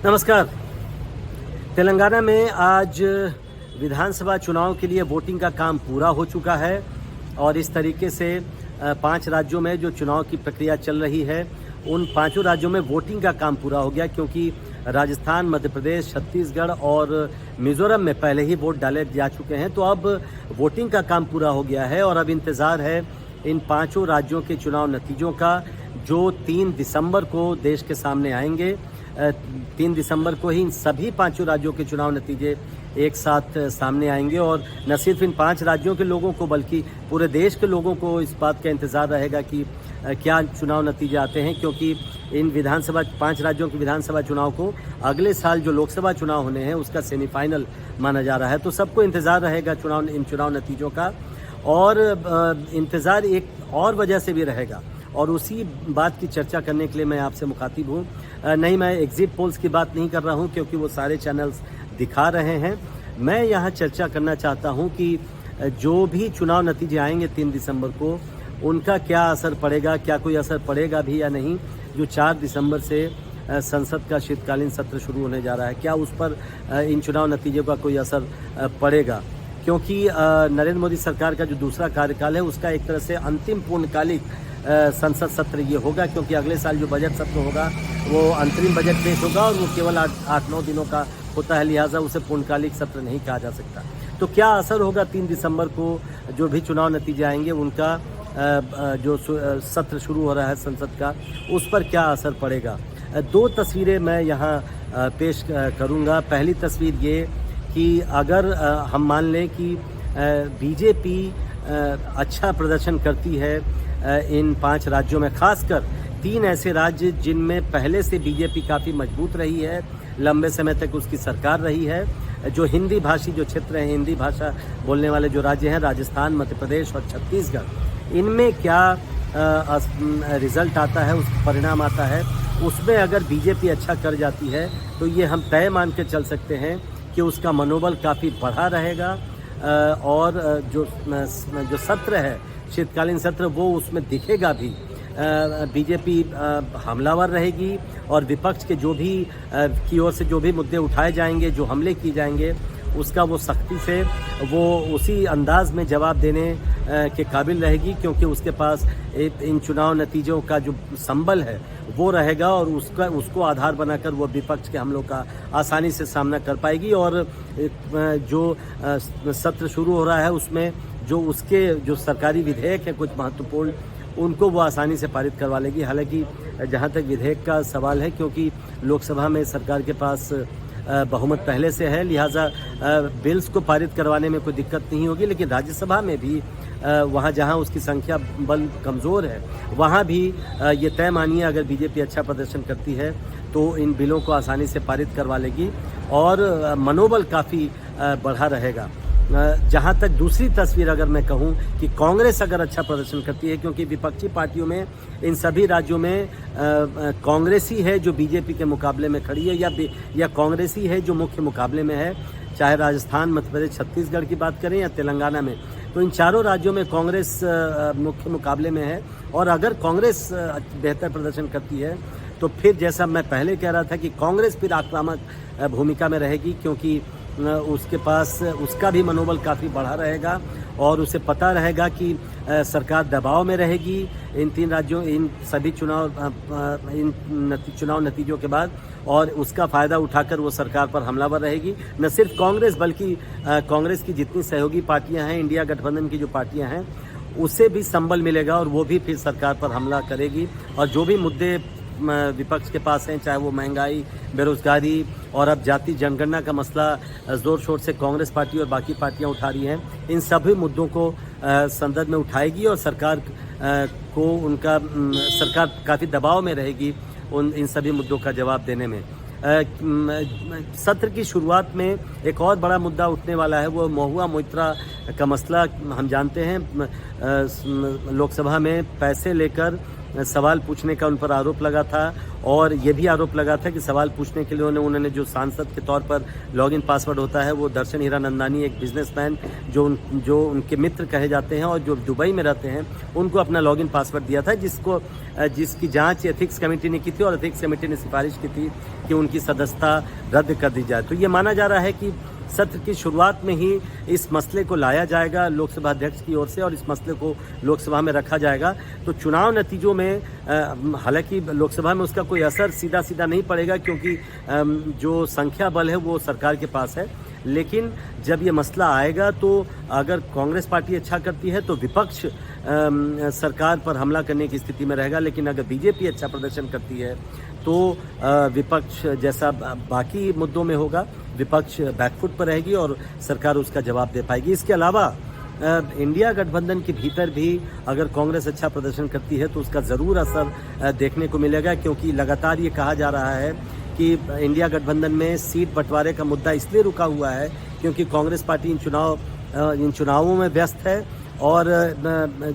नमस्कार। तेलंगाना में आज विधानसभा चुनाव के लिए वोटिंग का काम पूरा हो चुका है और इस तरीके से 5 राज्यों में जो चुनाव की प्रक्रिया चल रही है उन 5 राज्यों में वोटिंग का काम पूरा हो गया, क्योंकि राजस्थान, मध्य प्रदेश, छत्तीसगढ़ और मिजोरम में पहले ही वोट डाले जा चुके हैं। तो अब वोटिंग का काम पूरा हो गया है और अब इंतज़ार है इन 5 राज्यों के चुनाव नतीजों का, जो 3 दिसंबर को देश के सामने आएंगे। 3 दिसंबर को ही इन सभी 5 राज्यों के चुनाव नतीजे एक साथ सामने आएंगे और न सिर्फ इन 5 राज्यों के लोगों को बल्कि पूरे देश के लोगों को इस बात का इंतज़ार रहेगा कि क्या चुनाव नतीजे आते हैं, क्योंकि इन 5 राज्यों के विधानसभा चुनाव को अगले साल जो लोकसभा चुनाव होने हैं उसका सेमीफाइनल माना जा रहा है। तो सबको इंतज़ार रहेगा इन चुनाव नतीजों का, और इंतज़ार एक और वजह से भी रहेगा और उसी बात की चर्चा करने के लिए मैं आपसे मुखातिब हूँ। नहीं, मैं एग्जिट पोल्स की बात नहीं कर रहा हूँ क्योंकि वो सारे चैनल्स दिखा रहे हैं। मैं यहाँ चर्चा करना चाहता हूँ कि जो भी चुनाव नतीजे आएंगे 3 दिसंबर को, उनका क्या असर पड़ेगा, क्या कोई असर पड़ेगा भी या नहीं। जो 4 दिसंबर से संसद का शीतकालीन सत्र शुरू होने जा रहा है, क्या उस पर इन चुनाव नतीजों का कोई असर पड़ेगा, क्योंकि नरेंद्र मोदी सरकार का जो दूसरा कार्यकाल है उसका एक तरह से अंतिम पूर्णकालिक संसद सत्र ये होगा, क्योंकि अगले साल जो बजट सत्र होगा वो अंतरिम बजट पेश होगा और वो केवल 8-9 दिनों का होता है, लिहाजा उसे पूर्णकालिक सत्र नहीं कहा जा सकता। तो क्या असर होगा 3 दिसंबर को जो भी चुनाव नतीजे आएंगे उनका, जो सत्र शुरू हो रहा है संसद का, उस पर क्या असर पड़ेगा। 2 तस्वीरें मैं यहाँ पेश करूँगा। पहली तस्वीर ये कि अगर हम मान लें कि बीजेपी अच्छा प्रदर्शन करती है इन 5 राज्यों में, खासकर 3 ऐसे राज्य जिनमें पहले से बीजेपी काफ़ी मजबूत रही है, लंबे समय तक उसकी सरकार रही है, जो हिंदी भाषी जो क्षेत्र हैं, हिंदी भाषा बोलने वाले जो राज्य हैं, राजस्थान, मध्य प्रदेश और छत्तीसगढ़, इनमें क्या रिजल्ट आता है, उस परिणाम आता है, उसमें अगर बीजेपी अच्छा कर जाती है तो ये हम तय मान के चल सकते हैं कि उसका मनोबल काफ़ी बढ़ा रहेगा और जो सत्र है शीतकालीन सत्र वो उसमें दिखेगा भी। बीजेपी हमलावर रहेगी और विपक्ष के जो भी की ओर से जो भी मुद्दे उठाए जाएंगे, जो हमले किए जाएंगे, उसका वो सख्ती से वो उसी अंदाज में जवाब देने के काबिल रहेगी, क्योंकि उसके पास इन चुनाव नतीजों का जो संबल है वो रहेगा और उसको आधार बनाकर वो विपक्ष के हमलों का आसानी से सामना कर पाएगी। और जो सत्र शुरू हो रहा है उसमें जो सरकारी विधेयक है कुछ महत्वपूर्ण, उनको वो आसानी से पारित करवा लेगी। हालांकि जहां तक विधेयक का सवाल है, क्योंकि लोकसभा में सरकार के पास बहुमत पहले से है, लिहाजा बिल्स को पारित करवाने में कोई दिक्कत नहीं होगी, लेकिन राज्यसभा में भी वहाँ जहाँ उसकी संख्या बल कमज़ोर है वहाँ भी ये तय मानिए अगर बीजेपी अच्छा प्रदर्शन करती है तो इन बिलों को आसानी से पारित करवा लेगी और मनोबल काफ़ी बढ़ा रहेगा। जहाँ तक दूसरी तस्वीर अगर मैं कहूँ कि कांग्रेस अगर अच्छा प्रदर्शन करती है, क्योंकि विपक्षी पार्टियों में इन सभी राज्यों में कांग्रेस ही है जो बीजेपी के मुकाबले में खड़ी है, या कांग्रेस ही है जो मुख्य मुकाबले में है, चाहे राजस्थान, मध्य प्रदेश, छत्तीसगढ़ की बात करें या तेलंगाना में। तो इन चारों राज्यों में कांग्रेस मुख्य मुकाबले में है और अगर कांग्रेस बेहतर प्रदर्शन करती है तो फिर जैसा मैं पहले कह रहा था कि कांग्रेस फिर आक्रामक भूमिका में रहेगी, क्योंकि उसके पास उसका भी मनोबल काफ़ी बढ़ा रहेगा और उसे पता रहेगा कि सरकार दबाव में रहेगी इन 3 राज्यों, इन सभी चुनाव नतीजों के बाद, और उसका फ़ायदा उठाकर वो सरकार पर हमलावर रहेगी। न सिर्फ कांग्रेस बल्कि कांग्रेस की जितनी सहयोगी पार्टियां हैं, इंडिया गठबंधन की जो पार्टियां हैं, उसे भी संबल मिलेगा और वो भी फिर सरकार पर हमला करेगी। और जो भी मुद्दे विपक्ष के पास हैं, चाहे वो महंगाई, बेरोजगारी और अब जाति जनगणना का मसला जोर शोर से कांग्रेस पार्टी और बाकी पार्टियां उठा रही हैं, इन सभी मुद्दों को संसद में उठाएगी और सरकार काफ़ी दबाव में रहेगी इन सभी मुद्दों का जवाब देने में। सत्र की शुरुआत में एक और बड़ा मुद्दा उठने वाला है, वो महुआ मोइत्रा का मसला। हम जानते हैं लोकसभा में पैसे लेकर सवाल पूछने का उन पर आरोप लगा था और ये भी आरोप लगा था कि सवाल पूछने के लिए उन्होंने जो सांसद के तौर पर लॉगिन पासवर्ड होता है वो दर्शन हीरानंदानी एक बिजनेसमैन जो उनके मित्र कहे जाते हैं और जो दुबई में रहते हैं उनको अपना लॉगिन पासवर्ड दिया था, जिसकी जांच एथिक्स कमेटी ने की थी और एथिक्स कमेटी ने सिफारिश की थी कि उनकी सदस्यता रद्द कर दी जाए। तो ये माना जा रहा है कि सत्र की शुरुआत में ही इस मसले को लाया जाएगा लोकसभा अध्यक्ष की ओर से और इस मसले को लोकसभा में रखा जाएगा। तो चुनाव नतीजों में हालांकि लोकसभा में उसका कोई असर सीधा सीधा नहीं पड़ेगा क्योंकि जो संख्या बल है वो सरकार के पास है, लेकिन जब ये मसला आएगा तो अगर कांग्रेस पार्टी अच्छा करती है तो विपक्ष सरकार पर हमला करने की स्थिति में रहेगा, लेकिन अगर बीजेपी अच्छा प्रदर्शन करती है तो विपक्ष जैसा बाकी मुद्दों में होगा, विपक्ष बैकफुट पर रहेगी और सरकार उसका जवाब दे पाएगी। इसके अलावा इंडिया गठबंधन के भीतर भी अगर कांग्रेस अच्छा प्रदर्शन करती है तो उसका ज़रूर असर देखने को मिलेगा, क्योंकि लगातार ये कहा जा रहा है कि इंडिया गठबंधन में सीट बंटवारे का मुद्दा इसलिए रुका हुआ है क्योंकि कांग्रेस पार्टी इन चुनावों में व्यस्त है और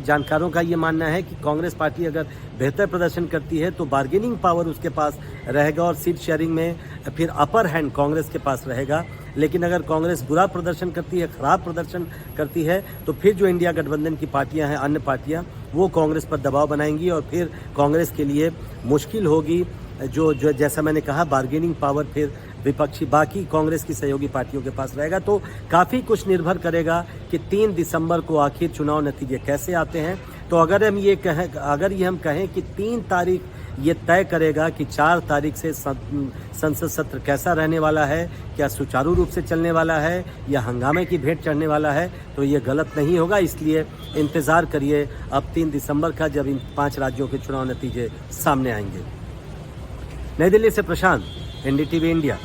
जानकारों का ये मानना है कि कांग्रेस पार्टी अगर बेहतर प्रदर्शन करती है तो बार्गेनिंग पावर उसके पास रहेगा और सीट शेयरिंग में फिर अपर हैंड कांग्रेस के पास रहेगा। लेकिन अगर कांग्रेस बुरा प्रदर्शन करती है, खराब प्रदर्शन करती है, तो फिर जो इंडिया गठबंधन की पार्टियां हैं, अन्य पार्टियां, वो कांग्रेस पर दबाव बनाएंगी और फिर कांग्रेस के लिए मुश्किल होगी जो जैसा मैंने कहा बार्गेनिंग पावर फिर विपक्षी बाकी कांग्रेस की सहयोगी पार्टियों के पास रहेगा। तो काफ़ी कुछ निर्भर करेगा कि 3 दिसंबर को आखिर चुनाव नतीजे कैसे आते हैं। तो अगर हम कहें कि 3 तारीख ये तय करेगा कि 4 तारीख से संसद सत्र कैसा रहने वाला है, क्या सुचारू रूप से चलने वाला है या हंगामे की भेंट चढ़ने वाला है, तो ये गलत नहीं होगा। इसलिए इंतज़ार करिए अब 3 दिसंबर का, जब इन 5 राज्यों के चुनाव नतीजे सामने आएंगे। नई दिल्ली से प्रशांत, NDTV इंडिया।